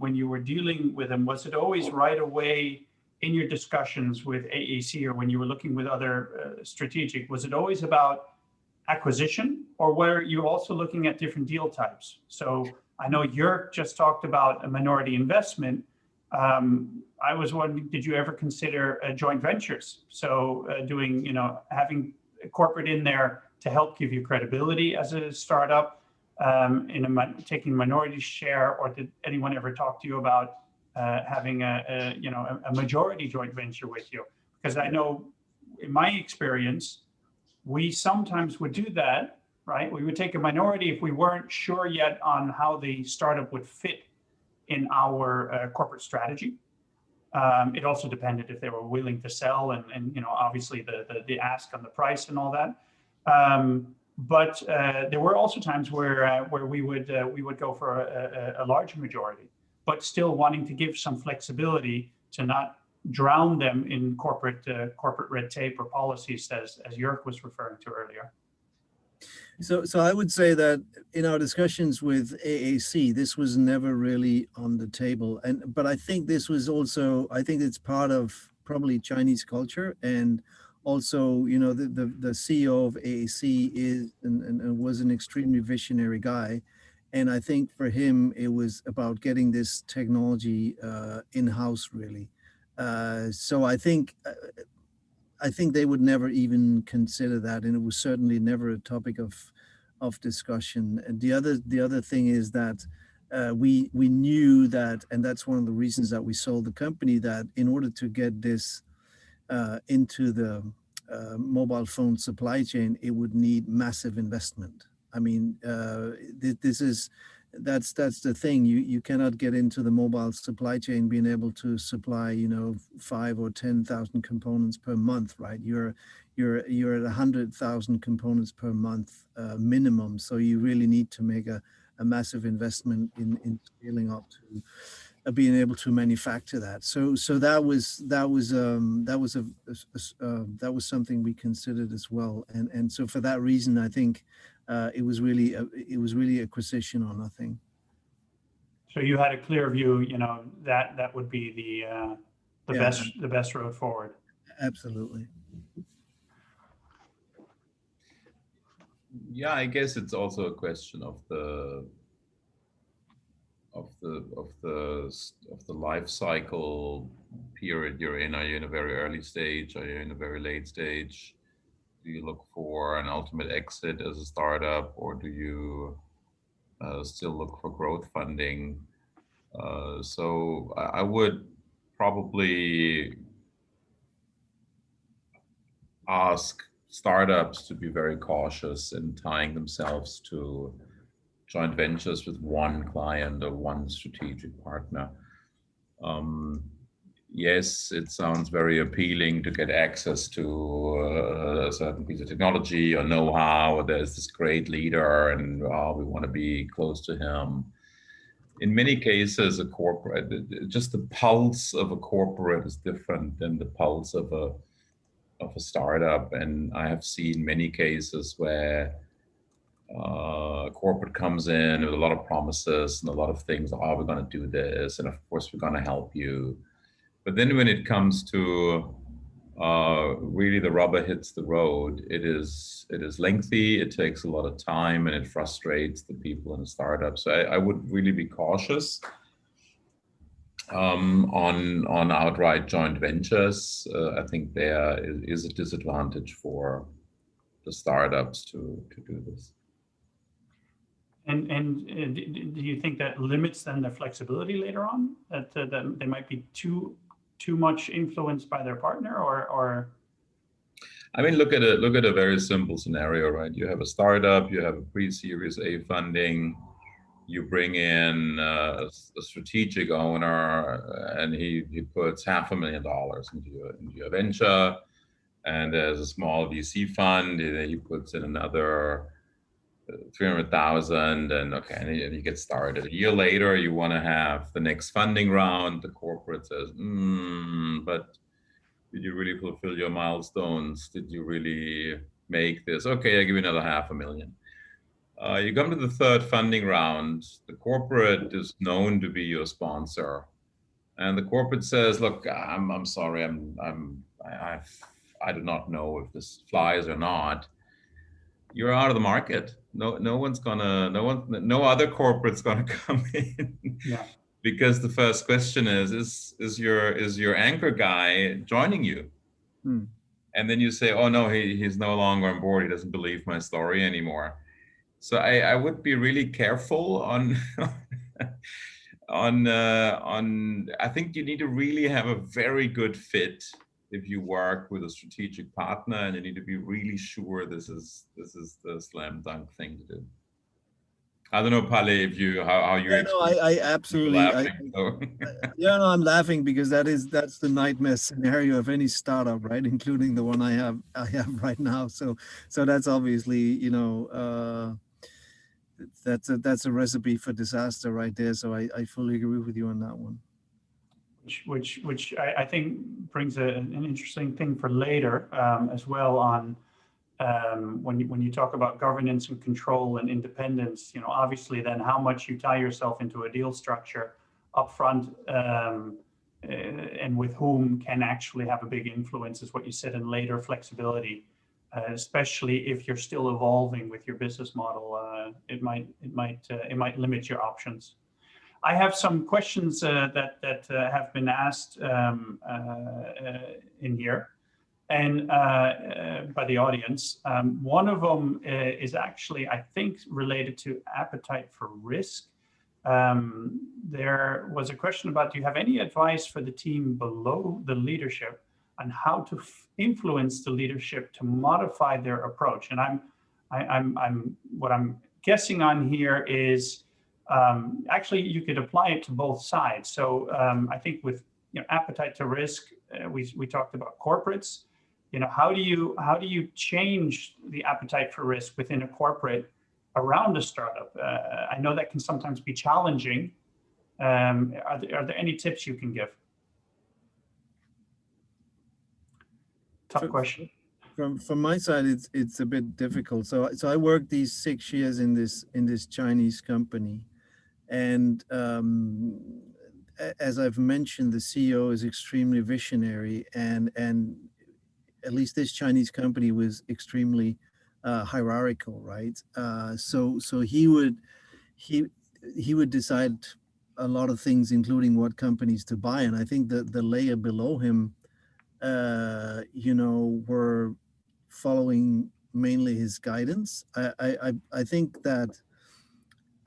when you were dealing with them, was it always right away in your discussions with AAC, or when you were looking with other strategic, was it always about acquisition, or were you also looking at different deal types? So I know Jörg just talked about a minority investment. I was wondering, did you ever consider joint ventures? So doing, having a corporate in there to help give you credibility as a startup, taking minority share, or did anyone ever talk to you about having a majority joint venture with you? Because I know in my experience, we sometimes would do that, right? We would take a minority if we weren't sure yet on how the startup would fit in our corporate strategy. It also depended if they were willing to sell, and obviously the ask on the price and all that. But there were also times where we would go for a large majority, but still wanting to give some flexibility to not drown them in corporate red tape or policies, as Jörg was referring to earlier. So I would say that in our discussions with AAC, this was never really on the table. But I think this was also, I think it's part of probably Chinese culture. And also, the CEO of AAC is and was an extremely visionary guy. And I think for him, it was about getting this technology in-house, really. So I think they would never even consider that, and it was certainly never a topic of discussion. And the other thing is that we knew that, and that's one of the reasons that we sold the company, that in order to get this into the mobile phone supply chain, it would need massive investment. I mean, that's the thing. You cannot get into the mobile supply chain being able to supply 5 or 10,000 components per month, right? You're at 100,000 components per month minimum. So you really need to make a massive investment in scaling up to being able to manufacture that. So that was something we considered as well. And so for that reason, I think it was really acquisition or nothing. So you had a clear view, that would be the best road forward. Absolutely. Yeah, I guess it's also a question of the life cycle period you're in. Are you in a very early stage? Are you in a very late stage? Do you look for an ultimate exit as a startup, or do you still look for growth funding? So I would probably ask startups to be very cautious in tying themselves to joint ventures with one client or one strategic partner. Yes, it sounds very appealing to get access to a certain piece of technology or know-how. There's this great leader, and we want to be close to him. In many cases, a corporate, just the pulse of a corporate is different than the pulse of a startup. And I have seen many cases where corporate comes in with a lot of promises and a lot of things. Oh, we're going to do this, and of course we're going to help you. But then when it comes to really the rubber hits the road, it is lengthy, it takes a lot of time, and it frustrates the people in the startup. So I would really be cautious on outright joint ventures. I think there is a disadvantage for the startups to do this. And do you think that limits then their flexibility later on? That they might be too much influenced by their partner, or? I mean, look at a very simple scenario, right? You have a startup, you have a pre-Series A funding, you bring in a strategic owner, and he puts $500,000 into your venture, and there's a small VC fund, and he puts in another 300,000, and you get started. A year later, you want to have the next funding round. The corporate says, but did you really fulfill your milestones? Did you really make this? Okay, I give you another $500,000. You come to the third funding round, the corporate is known to be your sponsor. And the corporate says, look, I'm sorry, I do not know if this flies or not. You're out of the market. No other corporate's gonna come in. Yeah. Because the first question is your anchor guy joining you? Hmm. And then you say, oh no, he's no longer on board. He doesn't believe my story anymore. So I would be really careful on on. I think you need to really have a very good fit if you work with a strategic partner, and you need to be really sure this is the slam dunk thing to do. I don't know, Pale, if you how you. Yeah, no, I absolutely. So. Yeah, no, I'm laughing because that's the nightmare scenario of any startup, right? Including the one I have right now. So that's obviously, you know, that's a recipe for disaster right there. So I fully agree with you on that one. Which I think brings an interesting thing for later as well on when you talk about governance and control and independence. You know, obviously, then how much you tie yourself into a deal structure upfront and with whom can actually have a big influence is what you said, and later flexibility. Especially if you're still evolving with your business model, it might limit your options. I have some questions that have been asked in here, and by the audience. One of them is actually, I think, related to appetite for risk. There was a question about: do you have any advice for the team below the leadership on how to influence the leadership to modify their approach? And what I'm guessing on here is actually you could apply it to both sides. So I think with appetite to risk, we talked about corporates. How do you change the appetite for risk within a corporate around a startup? I know that can sometimes be challenging. Are there any tips you can give? Tough question. From my side, it's a bit difficult. So I worked these 6 years in this Chinese company, and as I've mentioned, the CEO is extremely visionary, and at least this Chinese company was extremely hierarchical, right? So he would decide a lot of things, including what companies to buy, and I think that the layer below him, were following mainly his guidance. I think that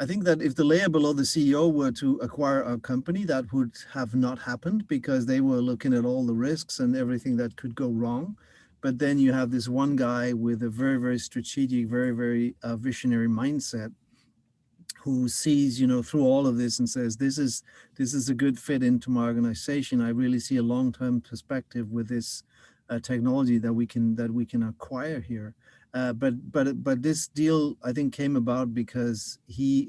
if the layer below the CEO were to acquire a company, that would have not happened because they were looking at all the risks and everything that could go wrong. But then you have this one guy with a very, very strategic, very, very visionary mindset, who sees, through all of this and says, this is a good fit into my organization. I really see a long-term perspective with this technology that we can acquire here. But this deal, I think, came about because he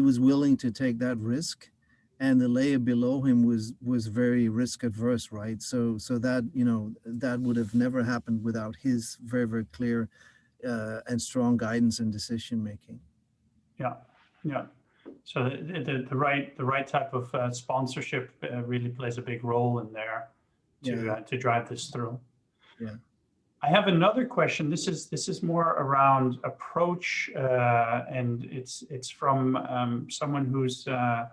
was willing to take that risk, and the layer below him was very risk adverse, right? So that that would have never happened without his very, very clear and strong guidance and decision making. Yeah. So the right type of sponsorship really plays a big role in there to drive this through. Yeah. I have another question. This is more around approach, and it's from someone who's a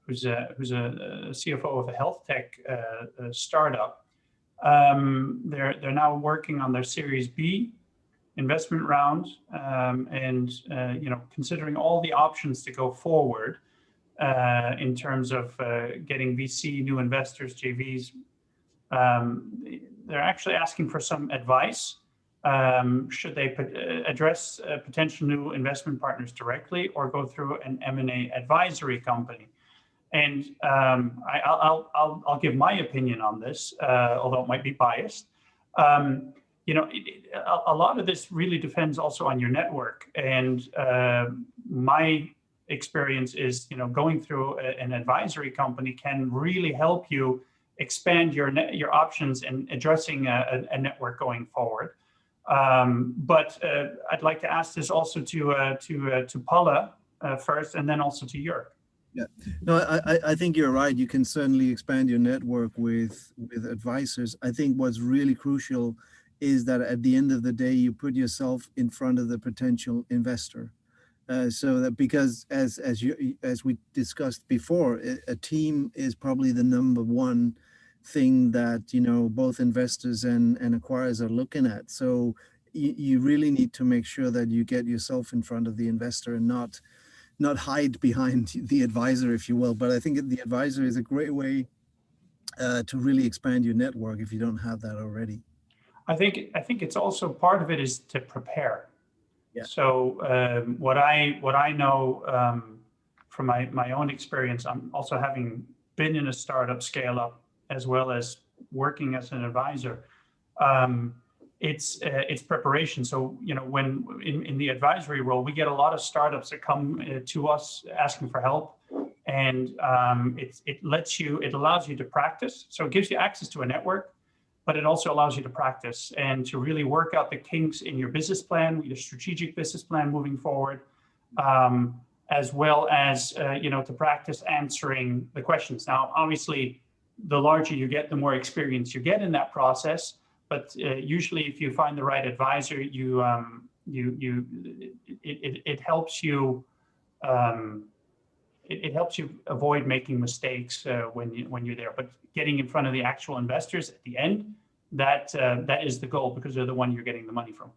CFO of a health tech startup. They're now working on their Series B investment round, and considering all the options to go forward in terms of getting VC, new investors, JVs. They're actually asking for some advice. Should they address potential new investment partners directly or go through an M&A advisory company? And I'll give my opinion on this, although it might be biased. A lot of this really depends also on your network. And my experience is, going through an advisory company can really help you expand your options and addressing a network going forward. But I'd like to ask this also to Paula first, and then also to Jörg. Yeah, no, I think you're right. You can certainly expand your network with advisors. I think what's really crucial is that at the end of the day, you put yourself in front of the potential investor. So that, because as we discussed before, a team is probably the number one thing that, you know, both investors and acquirers are looking at. So you really need to make sure that you get yourself in front of the investor and not hide behind the advisor, if you will. But I think the advisor is a great way to really expand your network if you don't have that already. I think it's also part of it is to prepare. Yeah. So what I know from my own experience, I'm also having been in a startup scale up as well as working as an advisor. It's preparation. So, you know, when in the advisory role, we get a lot of startups that come to us asking for help, and it allows you to practice. So it gives you access to a network, but it also allows you to practice and to really work out the kinks in your business plan, your strategic business plan moving forward, as well as you know, to practice answering the questions. Now, obviously, the larger you get, the more experience you get in that process. But usually, if you find the right advisor, it helps you. It helps you avoid making mistakes when you're there. But getting in front of the actual investors at the end, that is the goal, because they're the one you're getting the money from.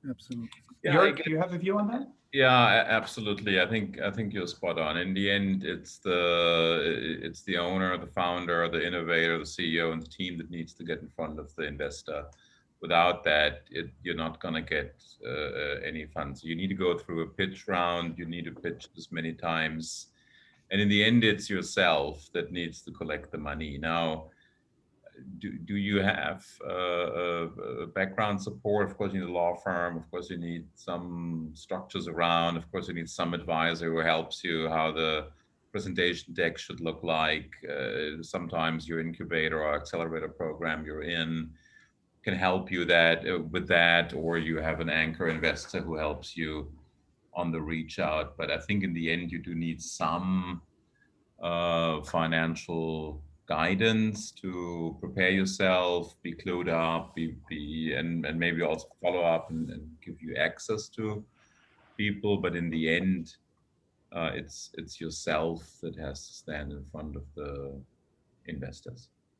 Absolutely. Yeah, Jörg, do you have a view on that? Yeah, absolutely. I think you're spot on. In the end, it's the owner, the founder, the innovator, the CEO, and the team that needs to get in front of the investor. Without that, you're not going to get any funds. You need to go through a pitch round. You need to pitch as many times, and in the end, it's yourself that needs to collect the money. Now, do you have background support? Of course, you need a law firm. Of course, you need some structures around. Of course, you need some advisor who helps you how the presentation deck should look like. Sometimes your incubator or accelerator program you're in can help you with that, or you have an anchor investor who helps you on the reach out. But I think in the end, you do need some financial guidance to prepare yourself, be clued up, and maybe also follow up and give you access to people. But in the end, it's yourself that has to stand in front of the investors.